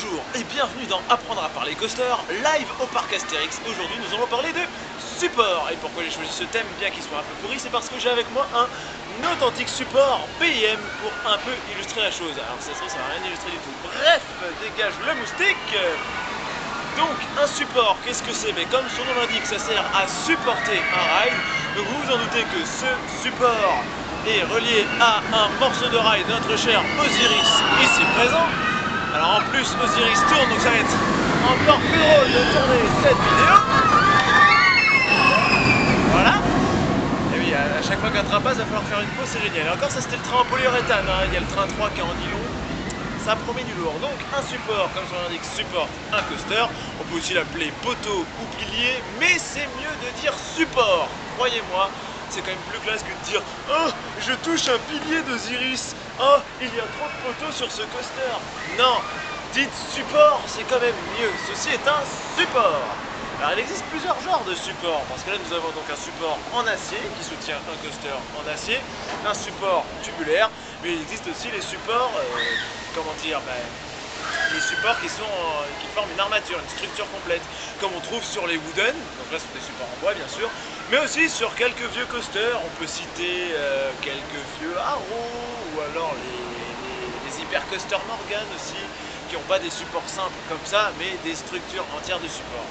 Bonjour et bienvenue dans Apprendre à parler coaster, live au parc Astérix. Aujourd'hui nous allons parler de support. Et pourquoi j'ai choisi ce thème, bien qu'il soit un peu pourri, c'est parce que j'ai avec moi un authentique support PIM pour un peu illustrer la chose. Alors ça se trouve, ça va rien illustrer du tout. Bref, dégage le moustique. Donc un support, qu'est-ce que c'est? Mais comme son nom l'indique, ça sert à supporter un ride. Donc vous vous en doutez que ce support est relié à un morceau de ride de notre cher Osiris ici présent. Alors en plus Osiris tourne, donc ça va être encore plus drôle de tourner cette vidéo. Voilà. Et oui, à chaque fois qu'un train passe, il va falloir faire une pause, c'est génial. Et encore ça c'était le train en polyuréthane, hein. Il y a le train 3 qui est en nylon. Ça promet du lourd. Donc un support, comme son nom l'indique, supporte un coaster. On peut aussi l'appeler poteau ou pilier, mais c'est mieux de dire support. Croyez-moi, c'est quand même plus classe que de dire « Oh, je touche un pilier d'Osiris. Oh, il y a trop de poteaux sur ce coaster. » Non, dites support, c'est quand même mieux. Ceci est un support. Alors il existe plusieurs genres de supports, parce que là nous avons donc un support en acier qui soutient un coaster en acier, un support tubulaire, mais il existe aussi les supports, comment dire, les supports qui forment une armature, une structure complète, comme on trouve sur les wooden, donc là ce sont des supports en bois bien sûr, mais aussi sur quelques vieux coasters. On peut citer quelques vieux Arrow, ou alors les hyper coasters Morgan aussi, qui n'ont pas des supports simples comme ça, mais des structures entières de supports.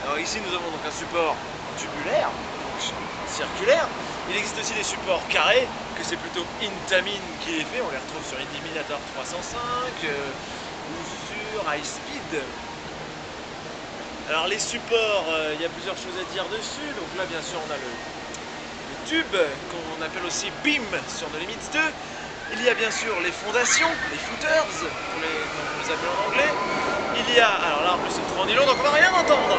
Alors ici nous avons donc un support tubulaire, donc circulaire. Il existe aussi des supports carrés, que c'est plutôt Intamin qui les fait. On les retrouve sur Intimidator 305 ou sur High Speed. Alors les supports, il y a plusieurs choses à dire dessus. Donc là bien sûr on a le tube, qu'on appelle aussi beam sur No Limits 2. Il y a bien sûr les fondations, les footers, comme on les appelle en anglais. Il y a, alors là en plus c'est trop en nylon, donc on va rien entendre.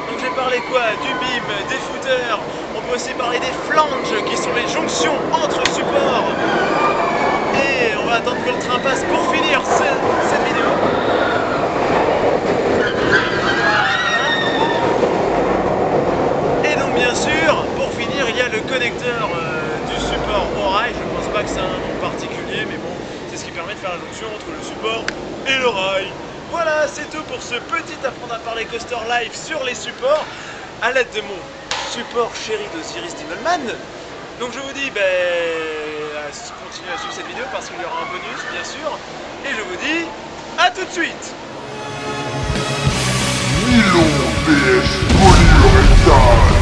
Donc j'ai parlé quoi? Du beam, des footers. On peut aussi parler des flanges, qui sont les jonctions entre supports. Et on va attendre que le train passe pour finir cette vidéo. Et donc bien sûr, pour finir, il y a le connecteur du support au rail. Je ne pense pas que c'est un nom particulier, mais bon, c'est ce qui permet de faire la jonction entre le support et le rail. Voilà, c'est tout pour ce petit apprendre à parler coaster live sur les supports, à l'aide de mon support chéri d'Osiris Dimmelmann. Donc je vous dis, continuez à suivre cette vidéo parce qu'il y aura un bonus, bien sûr. Et je vous dis, à tout de suite. Nylon vs polyuréthane.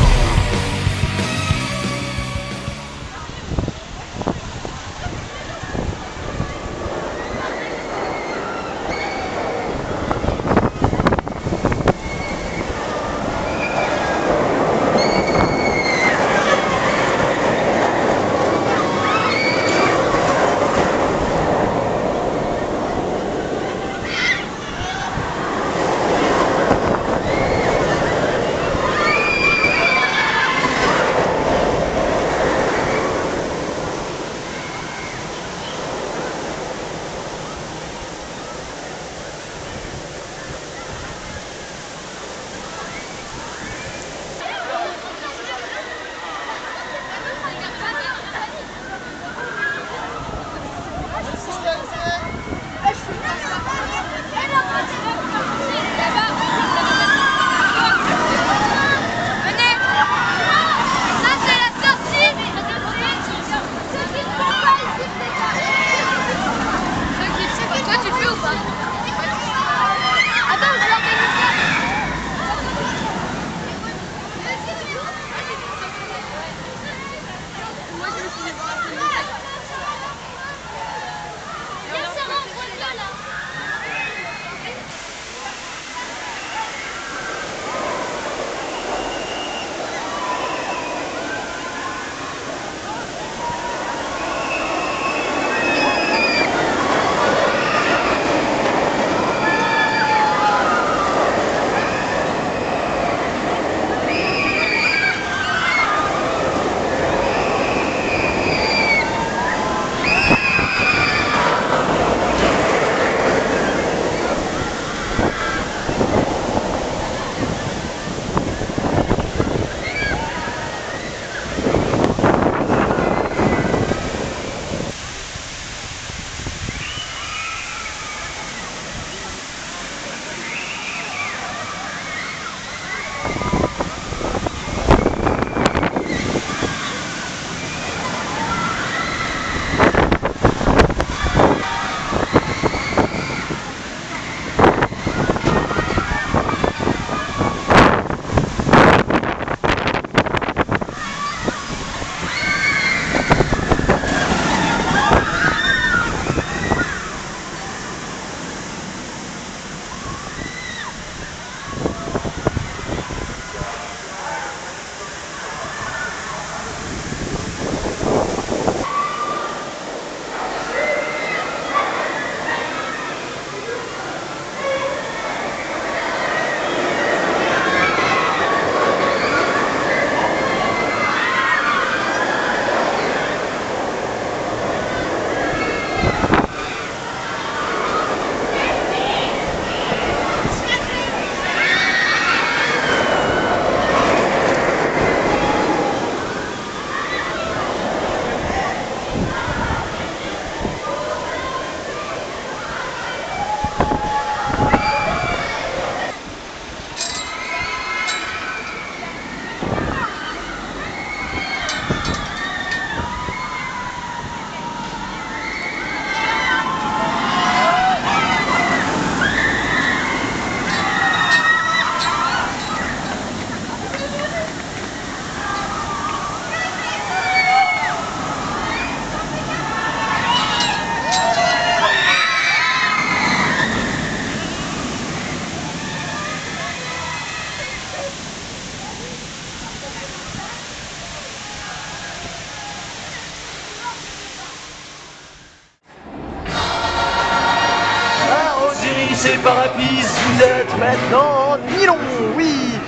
c'est Parapis, vous êtes maintenant en nylon, oui.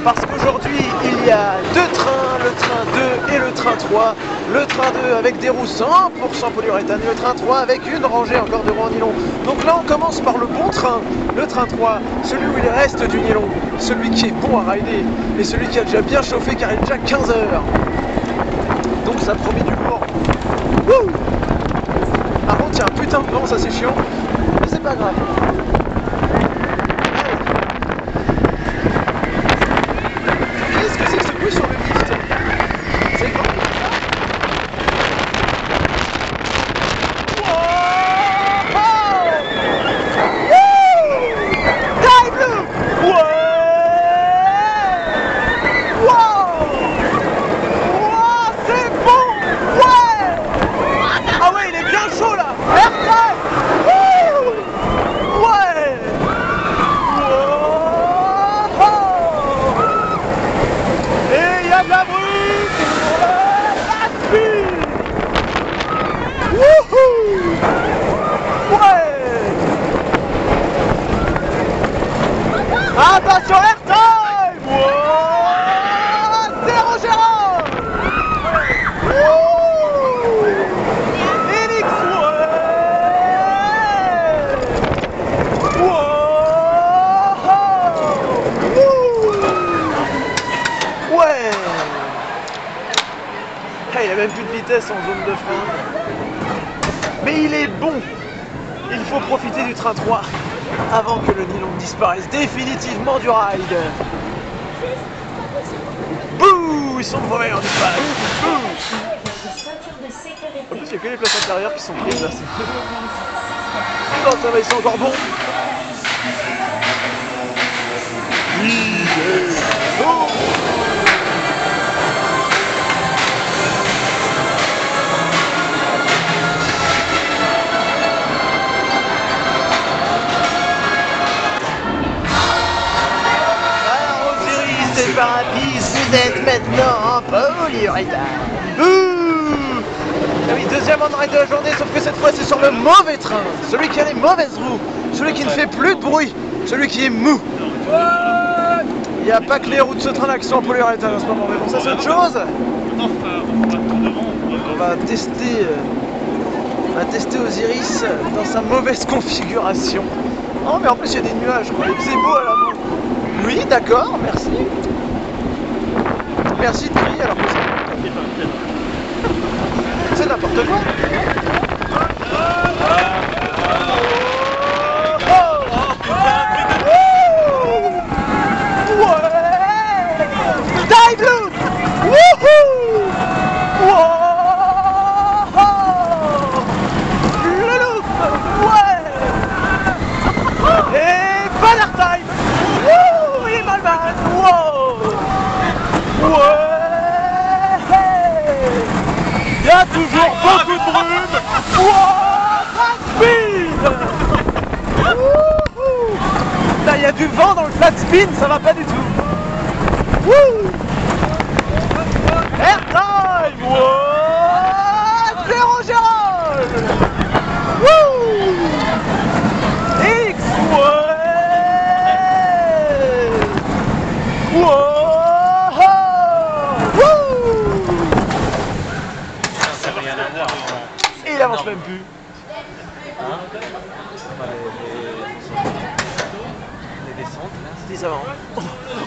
Parce qu'aujourd'hui, il y a deux trains, le train 2 et le train 3. Le train 2 avec des roues 100% polyuréthane, le train 3 avec une rangée encore de roues en nylon. Donc là, on commence par le bon train, le train 3, celui où il reste du nylon, celui qui est bon à rider et celui qui a déjà bien chauffé car il est déjà 15 heures. Donc ça promet du lourd. Wouh! Par contre, il y a un putain de vent, ça c'est chiant, mais c'est pas grave. Qu'est-ce que c'est que ce bruit sur le lift? C'est grand. Attention airtime! Zéro Gérard! Félix! Ouais! Ah, il a même plus de vitesse en zone de frein. Mais il est bon! Il faut profiter du train 3 avant que le nylon disparaisse définitivement du ride. Bouh! Ils sont mauvais en disparaît. En plus, il n'y a que les places intérieures qui sont prises là. Non, ça va, ils sont encore bons. Parapis, vous êtes maintenant en polyuréthane. Bouh! Ah oui, deuxième on-ride de la journée, sauf que cette fois c'est sur le mauvais train. Celui qui a les mauvaises roues, celui qui ne fait plus de bruit, celui qui est mou. Il n'y a pas que les roues de ce train-là qui sont en polyuréthane en ce moment, mais bon, ça c'est autre chose. On va tester Osiris dans sa mauvaise configuration. Oh, mais en plus il y a des nuages, quoi. Il faisait beau à l'avant. Oui, d'accord, merci. Merci Thierry, alors que c'est n'importe quoi. Dive loop! Wouhou! Le loop! Ouais! Et banner time! Wouh! Il est malman! Wow! Ouais! Il y a toujours beaucoup de brume! Wow! Speed! Wouhou! Là, il y a du vent dans le flat spin, ça va pas du tout! Wouh! Air time! Wow! Zéro Gérard! Wouh! X! Ouais! Wow! Wouh! Ça n'a rien à voir. Et il avance même plus. Hein? Les descentes là. Si ça va.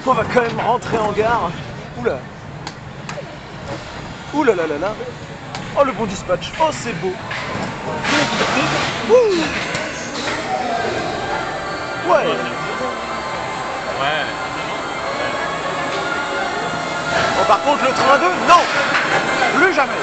On va quand même rentrer en gare. Oula. Oula là là là. Oh le bon dispatch. Oh c'est beau. Ouh. Ouais. Ouais. Bon, par contre le train 2, non. Plus jamais.